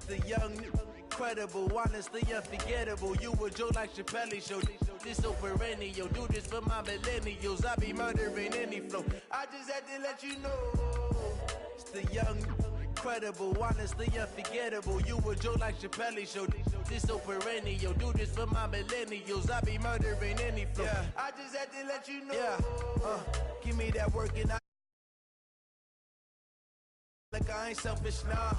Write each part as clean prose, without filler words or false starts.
The young, incredible, honestly unforgettable. You a Joe like Chappelle show. This so perennial. Do this for my millennials. I be murdering any flow. I just had to let you know. It's the young, incredible, honestly unforgettable. You a Joe like Chappelle show. This so perennial. Do this for my millennials. I be murdering any flow. Yeah. I just had to let you know. Yeah. Give me that work and I like I ain't selfish, nah.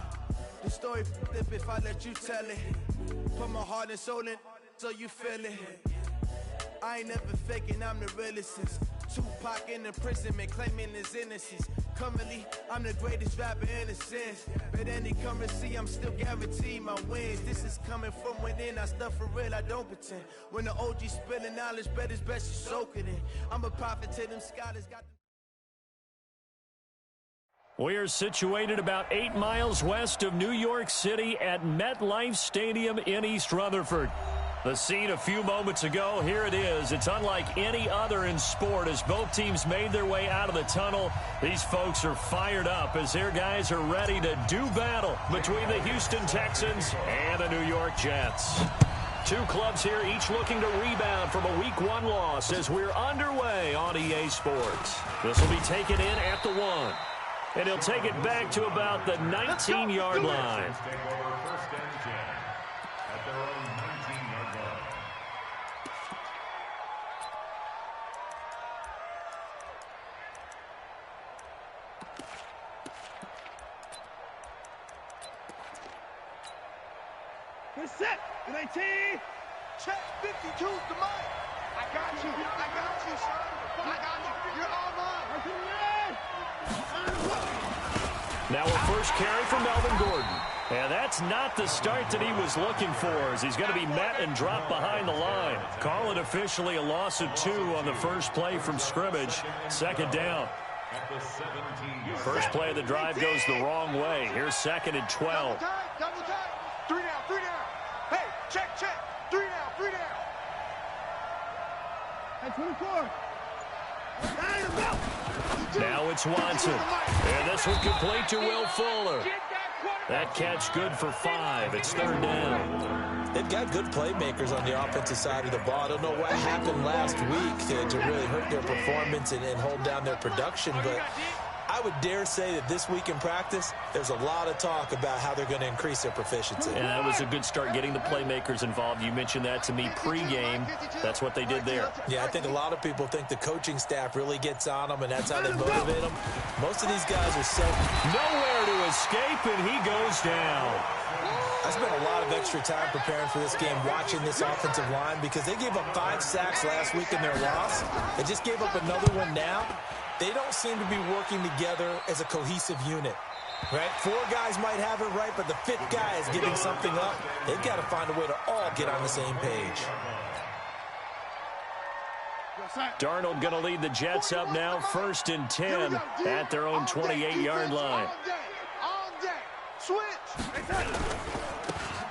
The story flip if I let you tell it. Put my heart and soul in so you feel it. I ain't never faking, I'm the realest since Tupac in imprisonment, claiming his innocence. Currently, I'm the greatest rapper in a sense. But any currency, I'm still guaranteed my wins. This is coming from within, I stuff for real, I don't pretend. When the OG spilling knowledge, bet it's best you soak it in. I'm a prophet to them scholars, got We are situated about 8 miles west of New York City at MetLife Stadium in East Rutherford. The scene a few moments ago, here it is. It's unlike any other in sport as both teams made their way out of the tunnel. These folks are fired up as their guys are ready to do battle between the Houston Texans and the New York Jets. Two clubs here, each looking to rebound from a Week 1 loss as we're underway on EA Sports. This will be taken in at the 1. And he'll take it back to about the 19-yard line. Good set. 19. check 52's the mic. I got you, son. I got you. You're all mine. Now a first carry for Melvin Gordon. And that's not the start that he was looking for as he's going to be met and dropped behind the line. Call it officially a loss of 2 on the first play from scrimmage. Second down. First play of the drive goes the wrong way. Here's 2nd and 12. Double time. 3 down. Hey, check. 3 down. At 24. Now it's Watson. And this one complete to Will Fuller. That catch good for 5. It's 3rd down. They've got good playmakers on the offensive side of the ball. I don't know what happened last week to really hurt their performance and hold down their production, but I would dare say that this week in practice, there's a lot of talk about how they're going to increase their proficiency. And that was a good start getting the playmakers involved. You mentioned that to me pregame. That's what they did there. Yeah, I think a lot of people think the coaching staff really gets on them, and that's how they motivate them. Most of these guys are so nowhere to escape, and he goes down. I spent a lot of extra time preparing for this game, watching this offensive line, because they gave up 5 sacks last week in their loss. They just gave up another one now. They don't seem to be working together as a cohesive unit, right? 4 guys might have it right, but the 5th guy is giving something up. They've got to find a way to all get on the same page. Darnold going to lead the Jets up now, 1st and 10 at their own 28-yard line. All day. Switch.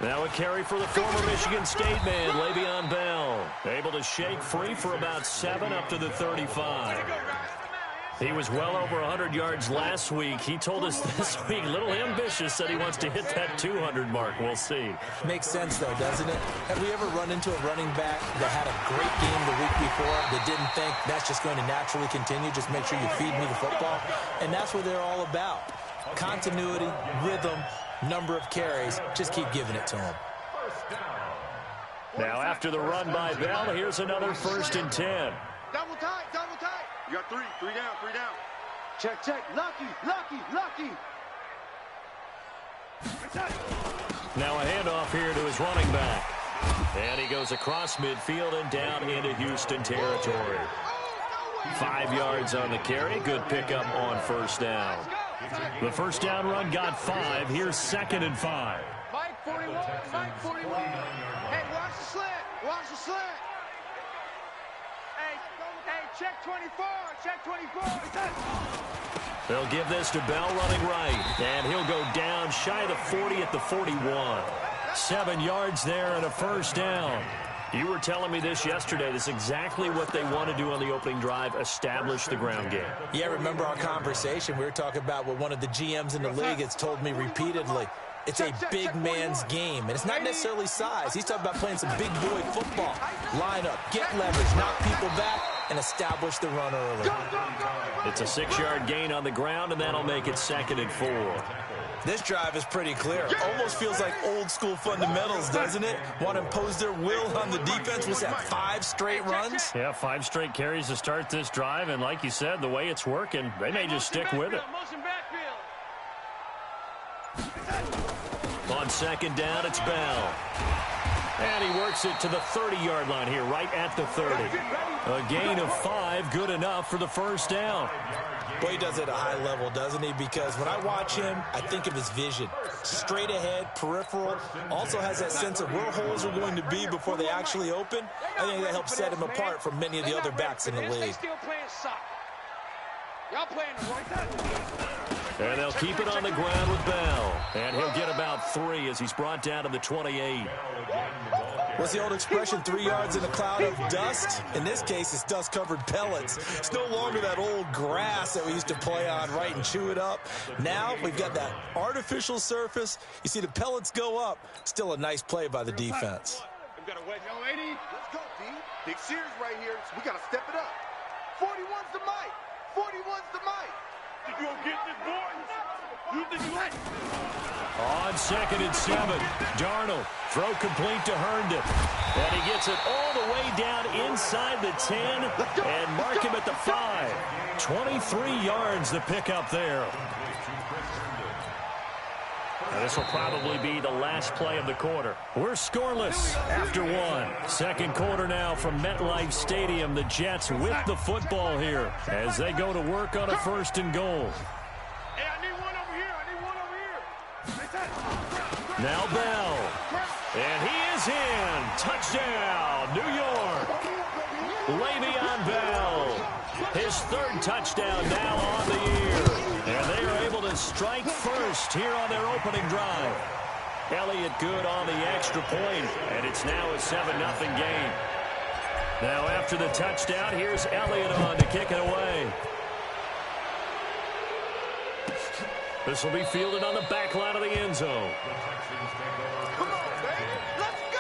Now a carry for the former Michigan State man, Le'Veon Bell. Able to shake free for about 7 up to the 35. He was well over 100 yards last week. He told us this week, a little ambitious, said he wants to hit that 200 mark. We'll see. Makes sense, though, doesn't it? Have we ever run into a running back that had a great game the week before that didn't think that's just going to naturally continue? Just make sure you feed me the football. And that's what they're all about. Continuity, rhythm, number of carries. Just keep giving it to them. Now after the run by Bell, here's another 1st and 10. Double tight. You got 3 down. Check. Lucky. Now a handoff here to his running back. And he goes across midfield and down into Houston territory. 5 yards on the carry. Good pickup on 1st down. The 1st down run got 5. Here's 2nd and 5. Mike 41. Hey, watch the slant. Hey, check 24. They'll give this to Bell running right. And he'll go down shy of the 40 at the 41. 7 yards there and a 1st down. You were telling me this yesterday. This is exactly what they want to do on the opening drive, establish the ground game. Yeah, remember our conversation. We were talking about what one of the GMs in the league has told me repeatedly. it's a big man's game. And it's not necessarily size. He's talking about playing some big boy football. Line up, get leverage, knock people back, and establish the run early. It's a 6-yard gain on the ground, and that'll make it 2nd and 4. This drive is pretty clear. Almost feels like old school fundamentals, doesn't it? Want to impose their will on the defense. Was that 5 straight runs? Yeah, 5 straight carries to start this drive, and like you said, the way it's working, they may just stick with it. On 2nd down, it's Bell. And he works it to the 30-yard line here, right at the 30. A gain of 5, good enough for the 1st down. Boy, he does it at a high level, doesn't he? Because when I watch him, I think of his vision. Straight ahead, peripheral. Also has that sense of where holes are going to be before they actually open. I think that helps set him apart from many of the other backs in the league. And they'll keep it on the ground with Bell. And he'll get about 3 as he's brought down to the 28. What's the old expression, 3 yards in a cloud of dust? In this case, it's dust-covered pellets. It's no longer that old grass that we used to play on, right, and chew it up. Now we've got that artificial surface. You see the pellets go up. Still a nice play by the defense. We've got a wedge. Let's go, D. Big series right here, so we got to step it up. 41's the mic. 41's the mic. Did you get this, boys? You think you like? On 2nd and 7, Darnold, throw complete to Herndon. And he gets it all the way down inside the 10 and mark him at the 5. 23 yards to pick up there. And this will probably be the last play of the quarter. We're scoreless after 1. 2nd quarter now from MetLife Stadium. The Jets with the football here as they go to work on a 1st and goal. Hey, I need one over here. Now Bell. And he is in. Touchdown, New York. Le'Veon Bell. His 3rd touchdown now on the year. And they are able to strike first here on their opening drive. Elliott good on the extra point, and it's now a 7-0 game. Now after the touchdown, here's Elliott on to kick it away. This will be fielded on the back line of the end zone. Come on, baby. Let's go.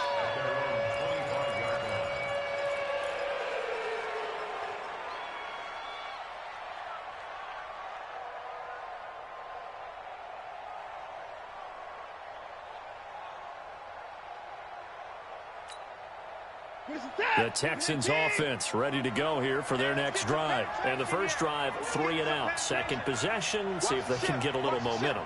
The Texans offense ready to go here for their next drive. And the first drive, 3 and out. 2nd possession, see if they can get a little momentum.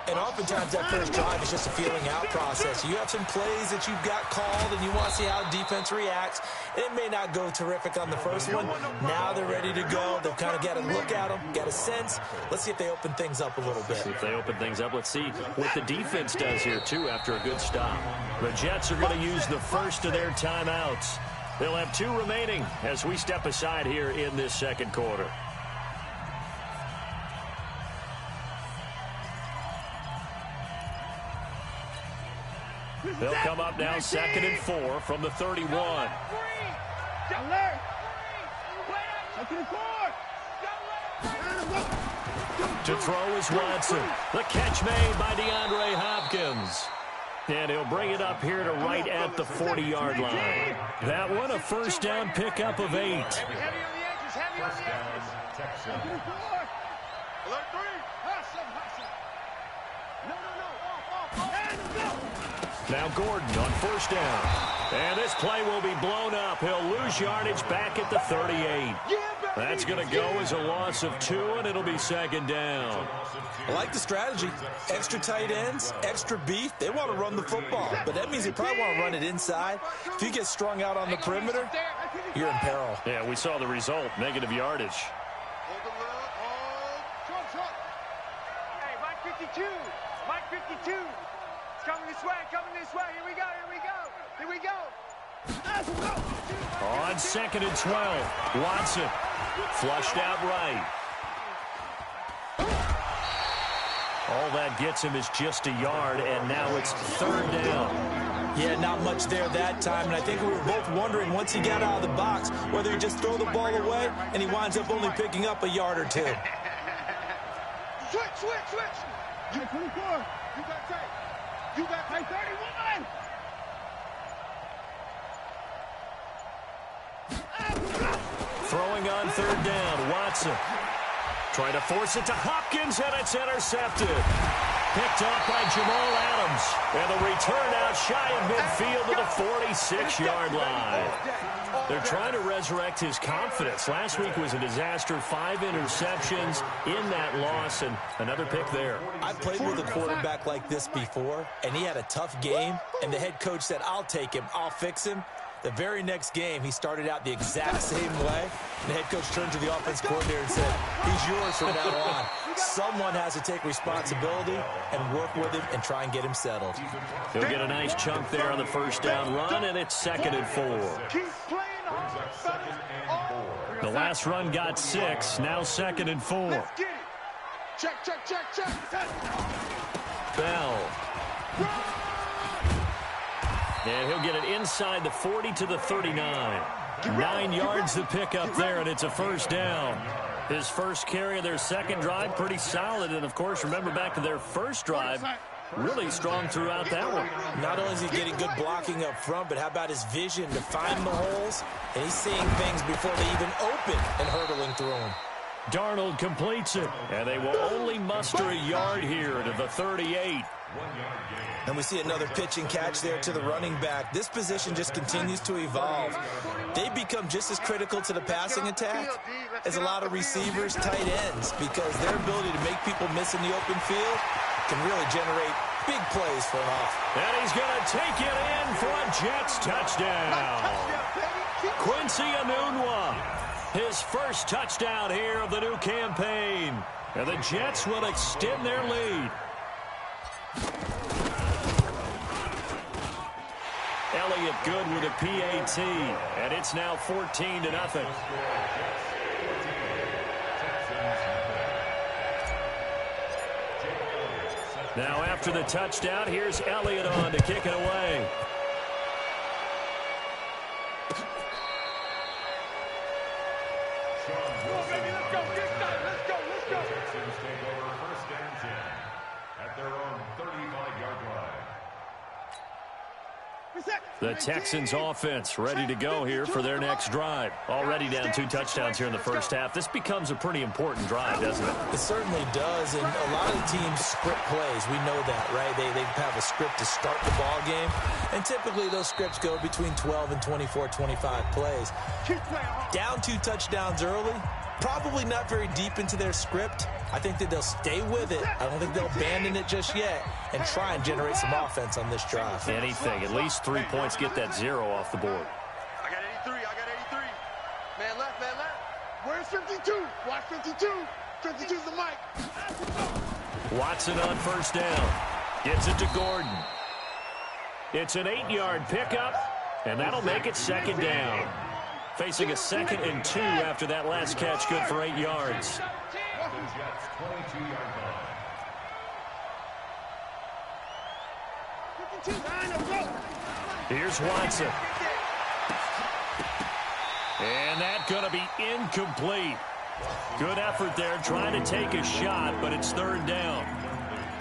And oftentimes that first drive is just a feeling out process. You have some plays that you've got called and you want to see how defense reacts. It may not go terrific on the first one. Now they're ready to go. They've kind of got to look at them, got a sense. Let's see if they open things up a little bit. See if they open things up. Let's see what the defense does here, too, after a good stop. The Jets are going to use the first of their timeouts. They'll have 2 remaining as we step aside here in this 2nd quarter. They'll come up now 2nd and 4 from the 31. Alert. 2nd and 4. To throw is Watson. The catch made by DeAndre Hopkins. And he'll bring it up here to right at the 40-yard line. That one, a 1st down pickup of 8. Heavy on the edges. Heavy on the edges. 2nd and 4. Alert 3. No. Now Gordon on 1st down. And this play will be blown up. He'll lose yardage back at the 38. That's going to go as a loss of 2, and it'll be 2nd down. I like the strategy. Extra tight ends, extra beef. They want to run the football, but that means they probably want to run it inside. If you get strung out on the perimeter, you're in peril. Yeah, we saw the result, negative yardage. Hold the look. Hold. Hey, Mike 52. Mike 52. It's coming this way. Here we go. On 2nd and 12, Watson flushed out right. All that gets him is just a yard, and now it's 3rd down. Yeah, not much there that time, and I think we were both wondering once he got out of the box whether he'd just throw the ball away, and he winds up only picking up a yard or 2. Switch. 24. You got tight. You got 31. Throwing on third down, Watson. Trying to force it to Hopkins, and it's intercepted. Picked off by Jamal Adams. And the return out shy of midfield to the 46-yard line. They're trying to resurrect his confidence. Last week was a disaster. 5 interceptions in that loss, and another pick there. I've played with a quarterback like this before, and he had a tough game, and the head coach said, I'll take him, I'll fix him. The very next game, he started out the exact same way. The head coach turned to the offense coordinator and said, he's yours from now on. Someone has to take responsibility and work with him and try and get him settled. He'll get a nice chunk there on the first down run, and it's 2nd and 4. The last run got 6, now 2nd and 4. Check. Bell. And he'll get it inside the 40 to the 39. 9 yards to pick up there, and it's a first down. His first carry of their second drive, pretty solid. And, of course, remember back to their first drive, really strong throughout that one. Not only is he getting good blocking up front, but how about his vision to find the holes? And he's seeing things before they even open and hurtling through them. Darnold completes it, and they will only muster a yard here to the 38. And we see another pitch and catch there to the running back. This position just continues to evolve. They become just as critical to the passing attack as a lot of receivers, tight ends, because their ability to make people miss in the open field can really generate big plays for an offense. And he's going to take it in for a Jets touchdown. Quincy Enunwa, his first touchdown here of the new campaign. And the Jets will extend their lead. Elliott good with a PAT, and it's now 14-0. Now after the touchdown, here's Elliott on to kick it away. The Texans offense ready to go here for their next drive. Already down 2 touchdowns here in the first half. This becomes a pretty important drive, doesn't it? It certainly does, and a lot of the teams script plays. We know that, right? They have a script to start the ball game, and typically those scripts go between 12 and 24, 25 plays. Down 2 touchdowns early, probably not very deep into their script. I think that they'll stay with it. I don't think they'll abandon it just yet and try and generate some offense on this drive. Anything. At least 3 points, get that 0 off the board. I got 83. Man left. Where's 52? Watch 52. 52's the mic. Watson on first down. Gets it to Gordon. It's an 8-yard pickup, and that'll make it 2nd down. Facing a 2nd and 2 after that last catch, good for 8 yards. Here's Watson. And that's going to be incomplete. Good effort there, trying to take a shot, but it's 3rd down.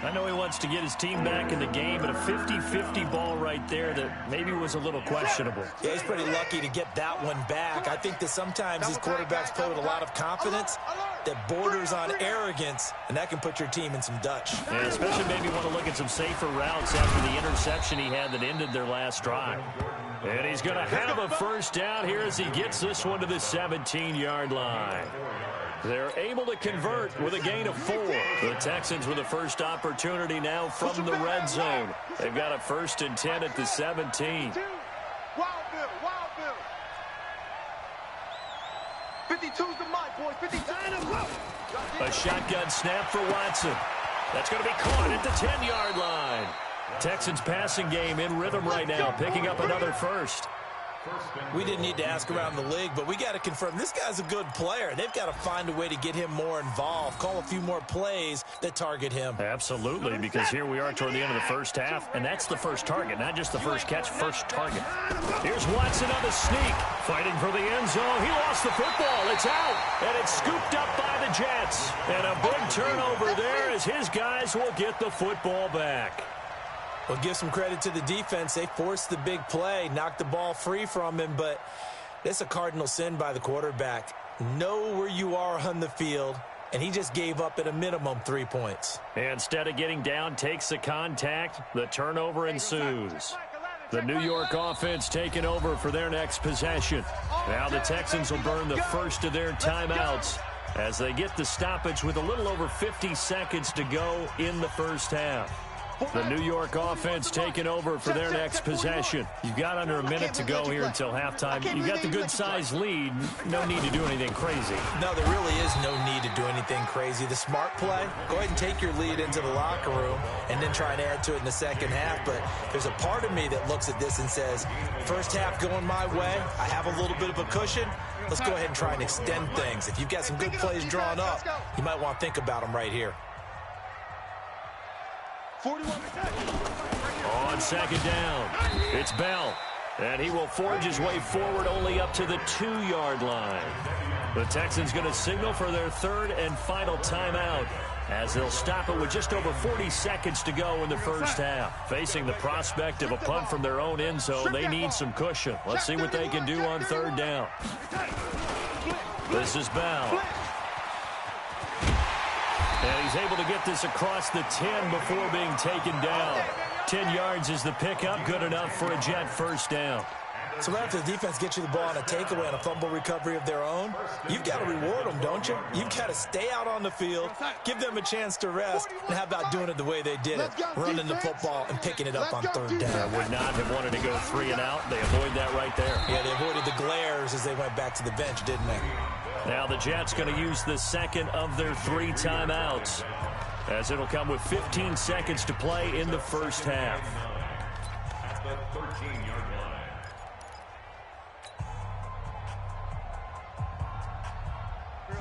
I know he wants to get his team back in the game, but a 50-50 ball right there that maybe was a little questionable. Yeah, he's pretty lucky to get that one back. I think that sometimes these quarterbacks play with a lot of confidence that borders on arrogance, and that can put your team in some Dutch. Yeah, especially maybe want to look at some safer routes after the interception he had that ended their last drive. And he's going to have a first down here as he gets this one to the 17-yard line. They're able to convert with a gain of 4. The Texans with the first opportunity now from the red zone. They've got a 1st and 10 at the 17. Wild Bill. 52's the mic, boys. 52. A shotgun snap for Watson. That's going to be caught at the 10-yard line. Texans passing game in rhythm right now, picking up another first. We didn't need to ask around the league, but we got to confirm this guy's a good player. They've got to find a way to get him more involved, call a few more plays that target him. Absolutely, because here we are toward the end of the first half, and that's the first target, not just the first catch, first target. Here's Watson on the sneak, fighting for the end zone. He lost the football. It's out, and it's scooped up by the Jets. And a big turnover there as his guys will get the football back. Well, give some credit to the defense. They forced the big play, knocked the ball free from him, but it's a cardinal sin by the quarterback. Know where you are on the field, and he just gave up at a minimum 3 points. Instead of getting down, takes the contact. The turnover ensues. The New York offense taking over for their next possession. Now the Texans will burn the first of their timeouts as they get the stoppage with a little over 50 seconds to go in the first half. The New York offense taking over for their next possession. You've got under a minute to go here until halftime. You've got the good-sized lead. No need to do anything crazy. No, there really is no need to do anything crazy. The smart play, go ahead and take your lead into the locker room and then try and add to it in the second half. But there's a part of me that looks at this and says, first half going my way, I have a little bit of a cushion. Let's go ahead and try and extend things. If you've got some good plays drawn up, you might want to think about them right here. On second down, it's Bell, and he will forge his way forward only up to the 2-yard line. The Texans going to signal for their third and final timeout as they'll stop it with just over 40 seconds to go in the first half. Facing the prospect of a punt from their own end zone, they need some cushion. Let's see what they can do on third down. This is Bell. And he's able to get this across the 10 before being taken down. 10 yards is the pickup, good enough for a Jet first down. So after the defense gets you the ball on a takeaway and a fumble recovery of their own, you've got to reward them, don't you? You've got to stay out on the field, give them a chance to rest, and how about doing it the way they did it, running the football and picking it up on third down. Would not have wanted to go 3 and out. They avoid that right there. Yeah, they avoided the glares as they went back to the bench, didn't they? Now the Jets going to use the second of their 3 timeouts, as it'll come with 15 seconds to play in the first half. At the 13-yard line.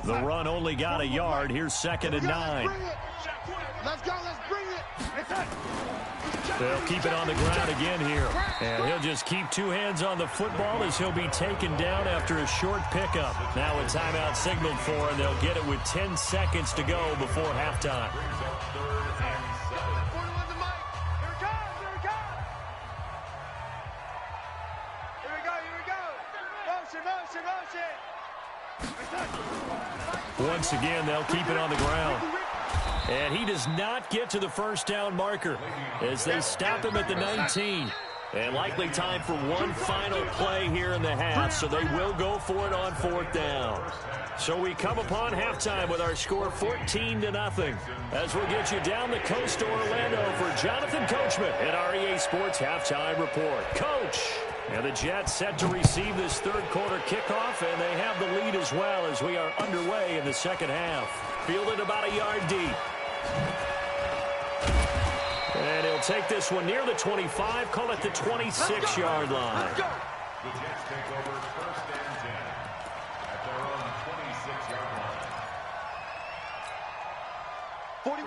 The run only got a yard. Here's second and 9. Let's go, let's bring it. They'll keep it on the ground again here. And he'll just keep 2 hands on the football as he'll be taken down after a short pickup. Now a timeout signaled for, and they'll get it with 10 seconds to go before halftime. Once again, they'll keep it on the ground. And he does not get to the first down marker as they stop him at the 19. And likely time for one final play here in the half, so they will go for it on 4th down. So we come upon halftime with our score 14-0. As we'll get you down the coast to Orlando for Jonathan Coachman at REA Sports Halftime Report. Coach! And the Jets set to receive this third quarter kickoff, and they have the lead as well as we are underway in the second half. Fielded about a yard deep. And he'll take this one near the 25, call it the 26-yard line. The Jets take over first and 10 at their own 26-yard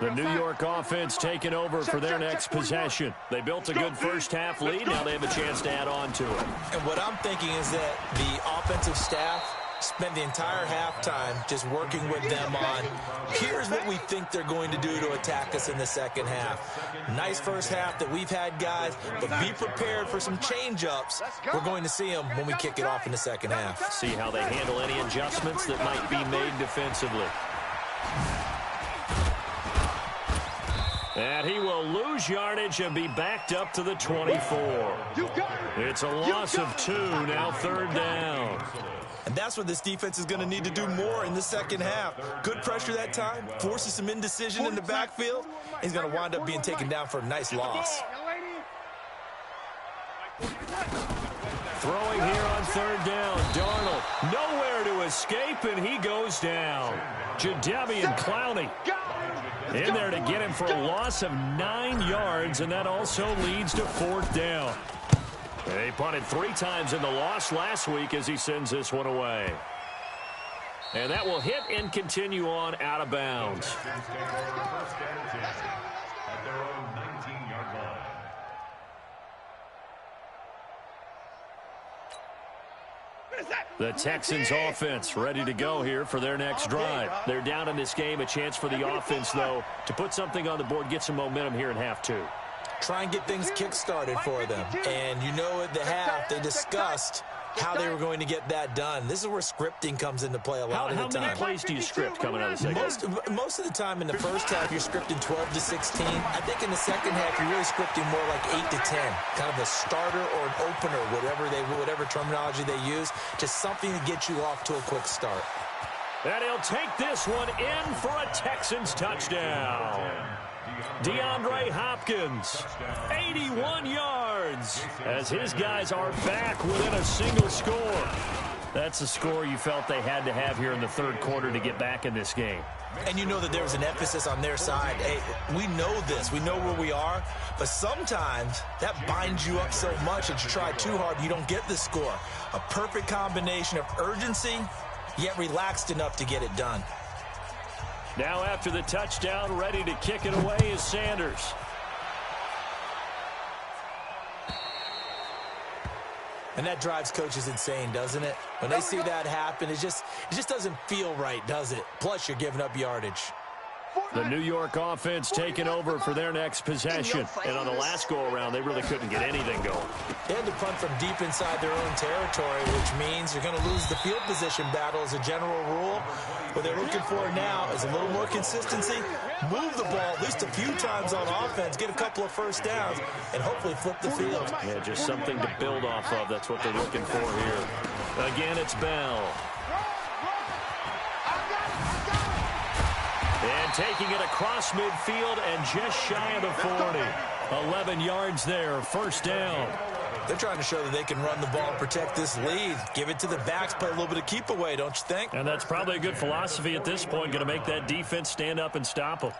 line. The New York offense taking over for their next possession. They built a good first half lead. Now they have a chance to add on to it. And what I'm thinking is that the offensive staff spent the entire halftime just working with them on, here's what we think they're going to do to attack us in the second half. Nice first half that we've had, guys, but be prepared for some change-ups. We're going to see them when we kick it off in the second half. See how they handle any adjustments that might be made defensively. And he will lose yardage and be backed up to the 24. It's a loss of 2, now 3rd down. And that's what this defense is going to need to do more in the second half. Good pressure that time, forces some indecision in the backfield. He's going to wind up being taken down for a nice loss. Throwing here on 3rd down, Darnold nowhere to escape, and he goes down. Jadeveon Clowney in there to get him for a loss of 9 yards, and that also leads to 4th down. He punted 3 times in the loss last week as he sends this one away. And that will hit and continue on out of bounds. The Texans offense ready to go here for their next drive. They're down in this game. A chance for the offense, though, to put something on the board, get some momentum here in half 2. try and get things kick-started for them. And you know at the half, they discussed how they were going to get that done. This is where scripting comes into play a lot of the time. How many plays do you script coming out of the second? Most of the time in the first half, you're scripting 12 to 16. I think in the second half, you're really scripting more like 8 to 10. Kind of a starter or an opener, whatever terminology they use. Just something to get you off to a quick start. And he'll take this one in for a Texans touchdown. DeAndre Hopkins, 81 yards, as his guys are back within a single score. That's a score you felt they had to have here in the third quarter to get back in this game. And you know that there was an emphasis on their side. Hey, we know this. We know where we are. But sometimes that binds you up so much that you try too hard, you don't get the score. A perfect combination of urgency, yet relaxed enough to get it done. Now after the touchdown, ready to kick it away is Sanders. And that drives coaches insane, doesn't it? When they see that happen, it just doesn't feel right, does it? Plus, you're giving up yardage. The New York offense taking over for their next possession. And on the last go-around, they really couldn't get anything going. They had to punt from deep inside their own territory, which means you're going to lose the field position battle as a general rule. What they're looking for now is a little more consistency, move the ball at least a few times on offense, get a couple of first downs, and hopefully flip the field. Yeah, just something to build off of. That's what they're looking for here. Again, it's Bell. And taking it across midfield and just shy of the 40. 11 yards there, first down. They're trying to show that they can run the ball and protect this lead. Give it to the backs, play a little bit of keep away, don't you think? And that's probably a good philosophy at this point, going to make that defense stand up and stop them.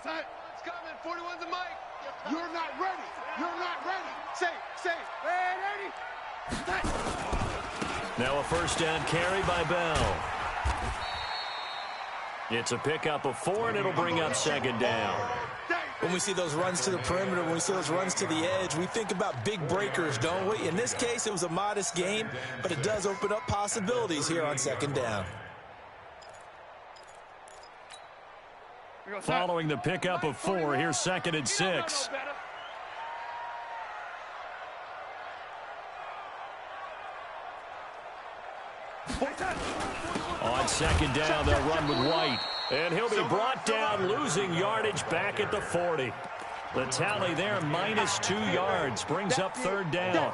It's coming. 41's the mic. You're not ready. You're not ready. Say, ready. Now a first down carry by Bell. It's a pickup of 4, and it'll bring up second down. When we see those runs to the perimeter, when we see those runs to the edge, we think about big breakers, don't we? In this case, it was a modest game, but it does open up possibilities here on second down. Following the pickup of 4, here's second and 6. On second down, they'll run with White. And he'll be brought down, losing yardage back at the 40. The tally there, -2 yards, brings up third down.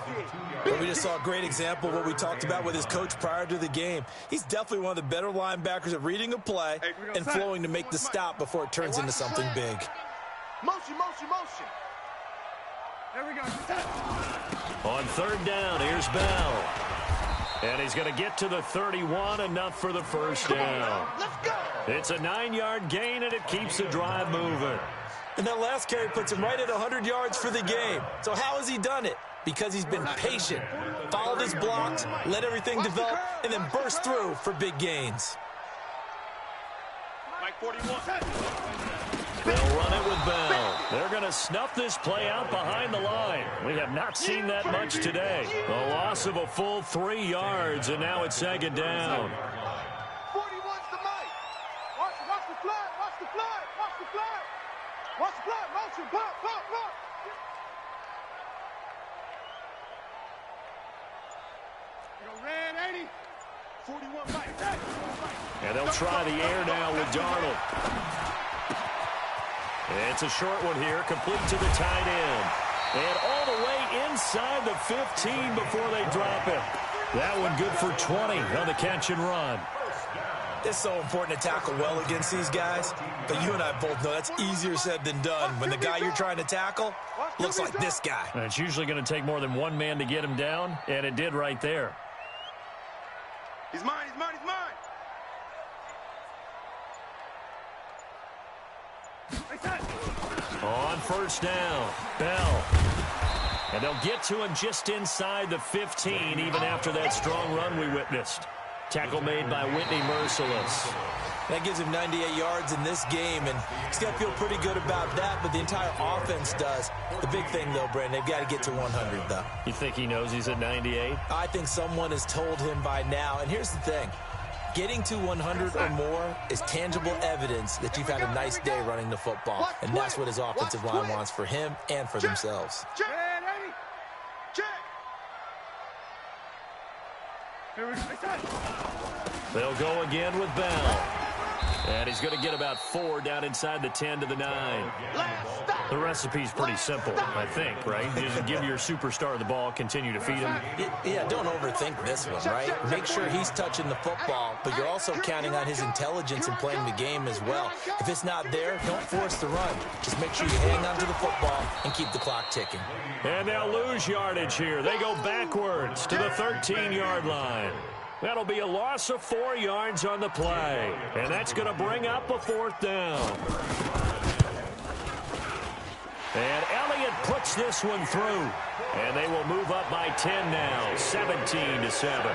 But we just saw a great example of what we talked about with his coach prior to the game. He's definitely one of the better linebackers at reading a play and flowing to make the stop before it turns into something big. Motion. There we go. On third down, here's Bell. And he's going to get to the 31, enough for the first down. Let's go. It's a 9-yard gain, and it keeps the drive moving. And that last carry puts him right at 100 yards for the game. So how has he done it? Because he's been patient, followed his blocks, let everything develop, and then burst through for big gains. Mike 41. They'll run it with Bell. They're going to snuff this play out behind the line. We have not seen that much today. A loss of a full 3 yards, and now it's second down. 41's the mic. Watch the flag. Motion. Pop. Red 80. 41 mic. And they'll try the air now with Darnold. It's a short one here, complete to the tight end. And all the way inside the 15 before they drop it. That one good for 20 on the catch and run. It's so important to tackle well against these guys, but you and I both know that's easier said than done when the guy you're trying to tackle looks like this guy. And it's usually going to take more than one man to get him down, and it did right there. He's mine. On first down, Bell. And they'll get to him just inside the 15, even after that strong run we witnessed. Tackle made by Whitney Merciless. That gives him 98 yards in this game, and he's got to feel pretty good about that, but the entire offense does. The big thing, though, Brandon, they've got to get to 100, though. You think he knows he's at 98? I think someone has told him by now, and here's the thing. Getting to 100 or more is tangible evidence that you've had a nice day running the football, and that's what his offensive line wants for him and for themselves. They'll go again with Bell. And he's going to get about 4 down inside the 10 to the 9. The recipe's pretty simple, I think, right? You just give your superstar the ball, continue to feed him. Yeah, don't overthink this one, right? Make sure he's touching the football, but you're also counting on his intelligence in playing the game as well. If it's not there, don't force the run. Just make sure you hang on to the football and keep the clock ticking. And they'll lose yardage here. They go backwards to the 13-yard line. That'll be a loss of 4 yards on the play. And that's going to bring up a 4th down. And Elliott puts this one through. And they will move up by 10 now, 17-7.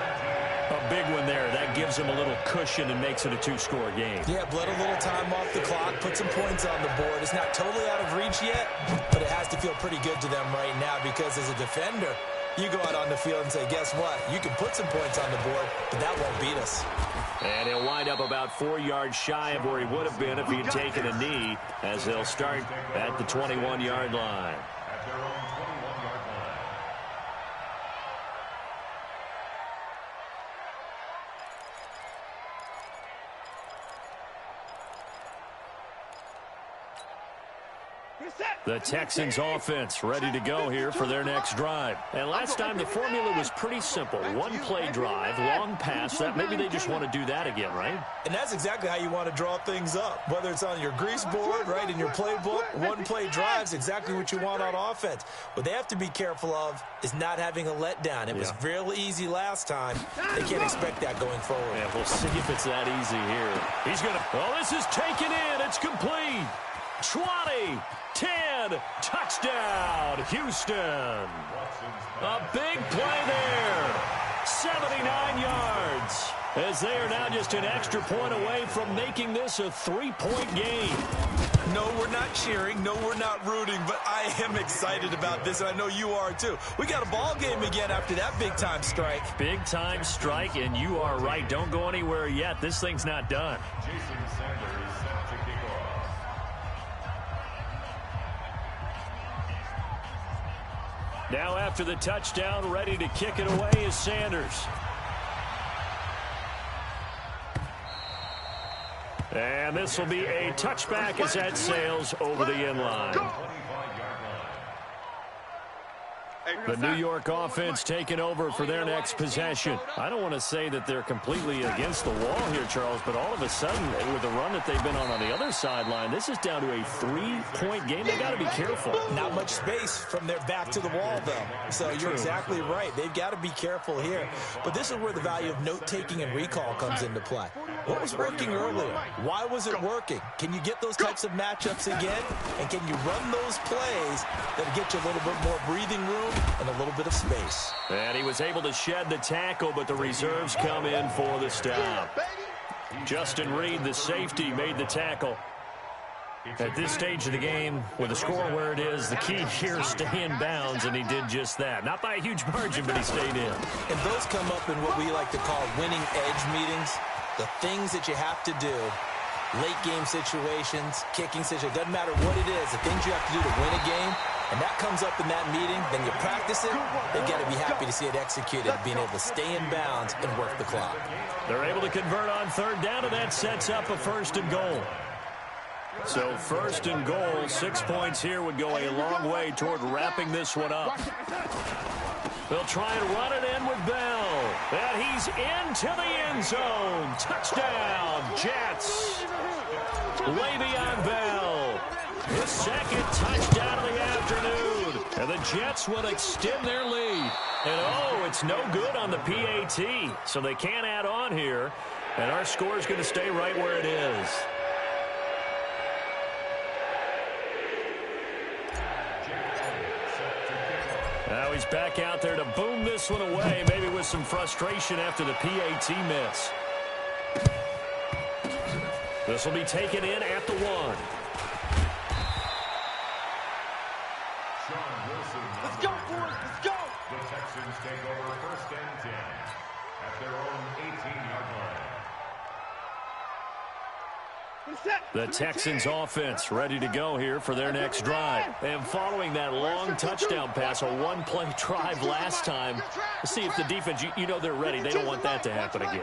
A big one there. That gives them a little cushion and makes it a 2-score game. Yeah, bled a little time off the clock, put some points on the board. It's not totally out of reach yet, but it has to feel pretty good to them right now because as a defender, you go out on the field and say, guess what? You can put some points on the board, but that won't beat us. And he'll wind up about 4 yards shy of where he would have been if he had taken a knee, as they'll start at the 21-yard line. At their own 21-yard line. The Texans offense ready to go here for their next drive. And last time the formula was pretty simple. 1-play drive, long pass. That maybe they just want to do that again, right? And that's exactly how you want to draw things up. Whether it's on your grease board, right, in your playbook, 1-play drives, exactly what you want on offense. What they have to be careful of is not having a letdown. It was real easy last time. They can't expect that going forward. Yeah, we'll see if it's that easy here. He's going to, oh, this is taken in. It's complete. 20, 10, touchdown, Houston. A big play there. 79 yards. As they are now just an extra point away from making this a 3-point game. No, we're not cheering. No, we're not rooting. But I am excited about this, and I know you are too. We got a ball game again after that big-time strike. Big-time strike, and you are right. Don't go anywhere yet. This thing's not done. Jason Sanders set to kick off. Now after the touchdown, ready to kick it away is Sanders. And this will be a touchback as that sails over the end line. The New York offense taking over for their next possession. I don't want to say that they're completely against the wall here, Charles, but all of a sudden, with the run that they've been on the other sideline, this is down to a 3-point game. They got to be careful. Not much space from their back to the wall, though. So you're exactly right. They've got to be careful here. But this is where the value of note-taking and recall comes into play. What was working earlier? Why was it working? Can you get those types of matchups again? And can you run those plays that get you a little bit more breathing room and a little bit of space? And he was able to shed the tackle, but the reserves come in for the stop. Justin Reed, the safety, made the tackle. At this stage of the game, with the score where it is, the key here is stay in bounds, and he did just that. Not by a huge margin, but he stayed in. And those come up in what we like to call winning edge meetings. The things that you have to do, late game situations, kicking situations, doesn't matter what it is, the things you have to do to win a game, and that comes up in that meeting, then you practice it, they've got to be happy to see it executed, being able to stay in bounds and work the clock. They're able to convert on 3rd down, and that sets up a 1st and goal. So 1st and goal, 6 points here would go a long way toward wrapping this one up. They'll try and run it in with Bell. And he's into the end zone. Touchdown, Jets. Le'Veon Bell. His 2nd touchdown of the afternoon. And the Jets will extend their lead. And, oh, it's no good on the PAT. So they can't add on here. And our score is going to stay right where it is. Now he's back out there to boom this one away, maybe with some frustration after the PAT miss. This will be taken in at the 1. Let's go, boys. Let's go. The Texans take over 1st and 10 at their own 18-yard line. The Texans offense ready to go here for their next drive. And following that long touchdown pass, a one-play drive last time, let's see if the defense, you know they're ready. They don't want that to happen again.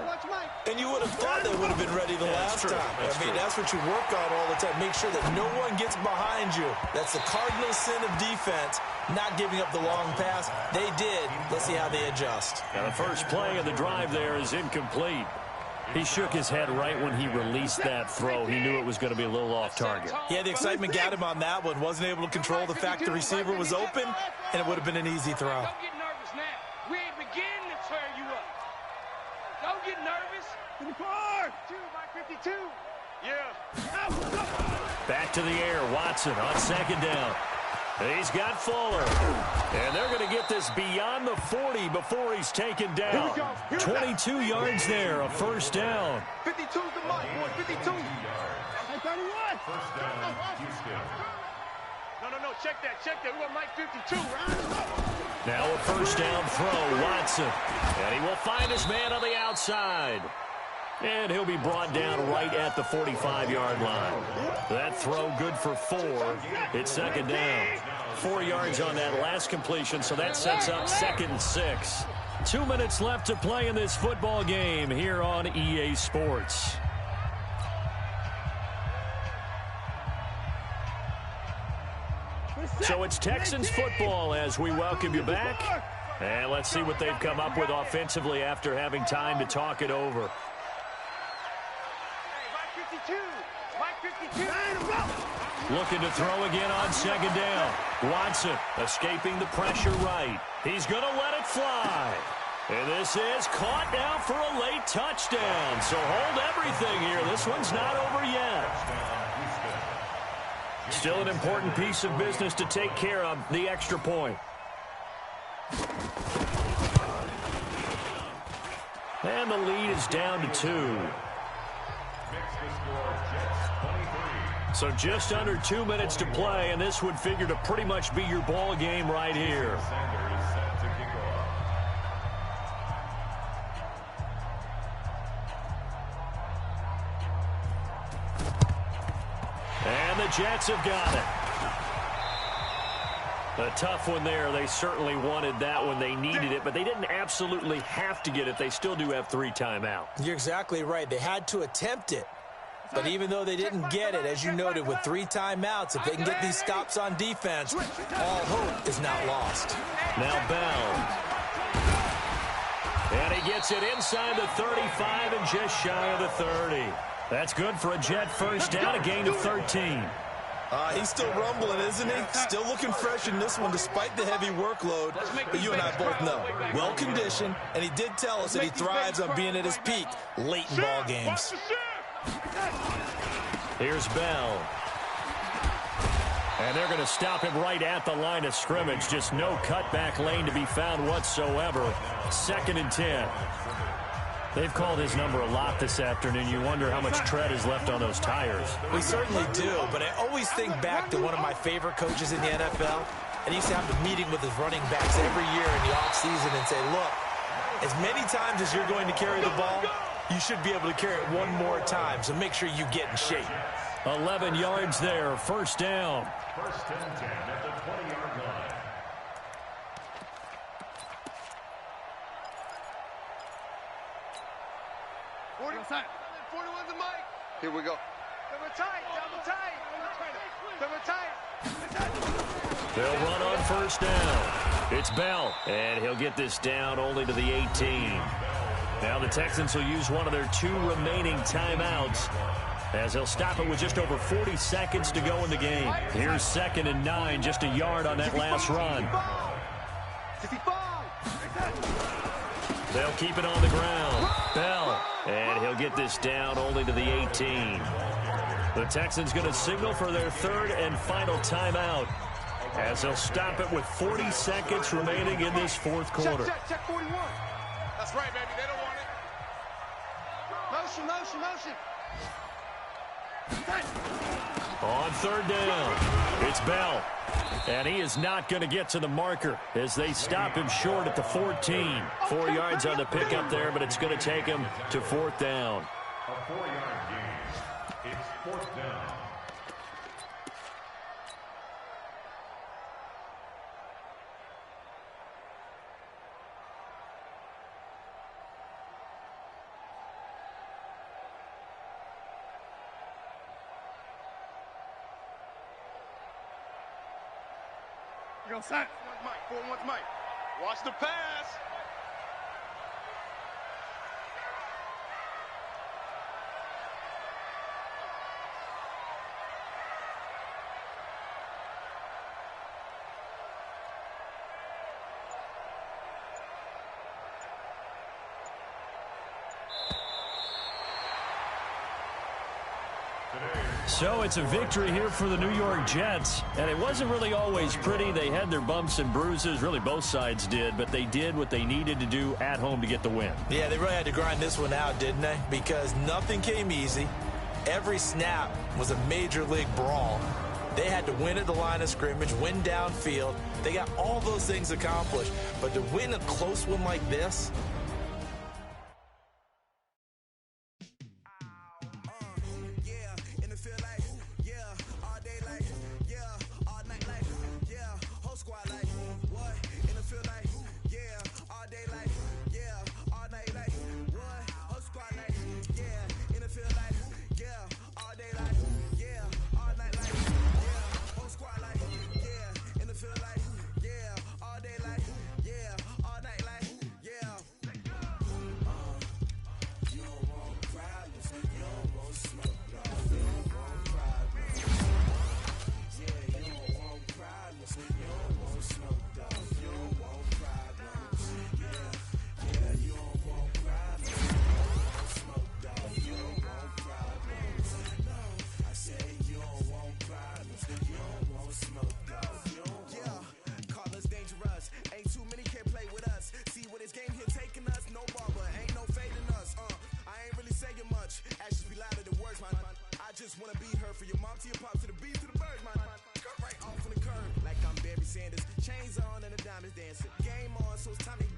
And you would have thought they would have been ready the last time. That's what you work on all the time. Make sure that no one gets behind you. That's the cardinal sin of defense, not giving up the long pass. They did. Let's see how they adjust. Now the first play of the drive there is incomplete. He shook his head right when he released that throw. He knew it was going to be a little off target. Yeah, the excitement got him on that one. Wasn't able to control the fact the receiver was open, and it would have been an easy throw. Don't get nervous now. We ain't beginning to tear you up. Don't get nervous. 54. 2 by 52. Yeah. Back to the air. Watson on second down. He's got Fuller. And they're going to get this beyond the 40 before he's taken down. 22 yards there, a first down. 52's the mark, boys. 52. 31. First down, Houston. No. Check that. We want Mike 52. Now a first down throw, Watson. And he will find his man on the outside. And he'll be brought down right at the 45-yard line. That throw good for 4. It's second down. 4 yards on that last completion, so that sets up 2nd and 6. 2 minutes left to play in this football game here on EA Sports. So it's Texans football as we welcome you back. And let's see what they've come up with offensively after having time to talk it over. Looking to throw again on second down. Watson escaping the pressure right. He's going to let it fly. And this is caught now for a late touchdown. So hold everything here. This one's not over yet. Still an important piece of business to take care of, the extra point. And the lead is down to 2. So just under 2 minutes to play, and this would figure to pretty much be your ball game right here. And the Jets have got it. A tough one there. They certainly wanted that one. They needed it, but they didn't absolutely have to get it. They still do have 3 timeouts. You're exactly right. They had to attempt it. But even though they didn't get it, as you noted, with 3 timeouts, if they can get these stops on defense, all hope is not lost. Now Bell. And he gets it inside the 35 and just shy of the 30. That's good for a Jet first down, a gain of 13. He's still rumbling, isn't he? Still looking fresh in this one despite the heavy workload. But you and I both know, well-conditioned, and he did tell us that he thrives on being at his peak late in ball games. Here's Bell. And they're going to stop him right at the line of scrimmage. Just no cutback lane to be found whatsoever. 2nd and 10. They've called his number a lot this afternoon. You wonder how much tread is left on those tires. We certainly do, but I always think back to one of my favorite coaches in the NFL. And he used to have a meeting with his running backs every year in the offseason and say, look, as many times as you're going to carry the ball, you should be able to carry it one more time, so make sure you get in shape. 11 yards there, first down. First and 10 at the 20-yard line. Here we go. Double tight. They'll run on first down. It's Bell, and he'll get this down only to the 18. Now the Texans will use one of their 2 remaining timeouts as they'll stop it with just over 40 seconds to go in the game. Here's 2nd and 9, just a yard on that last run. They'll keep it on the ground. Bell, and he'll get this down only to the 18. The Texans going to signal for their 3rd and final timeout as they'll stop it with 40 seconds remaining in this 4th quarter. Check 41. That's right, baby. They don't want it. Motion. On third down, it's Bell. And he is not going to get to the marker as they stop him short at the 14. 4 yards on the pickup there, but it's going to take him to fourth down. A 4-yard gain. It's fourth down. Go, Sack. 4-1's Mike. Watch the pass. So it's a victory here for the New York Jets, and it wasn't really always pretty. They had their bumps and bruises, really both sides did, but they did what they needed to do at home to get the win. Yeah, they really had to grind this one out, didn't they? Because nothing came easy. Every snap was a major league brawl. They had to win at the line of scrimmage, win downfield. They got all those things accomplished, but to win a close one like this, chains on and the diamonds dancing. Game on, so it's time to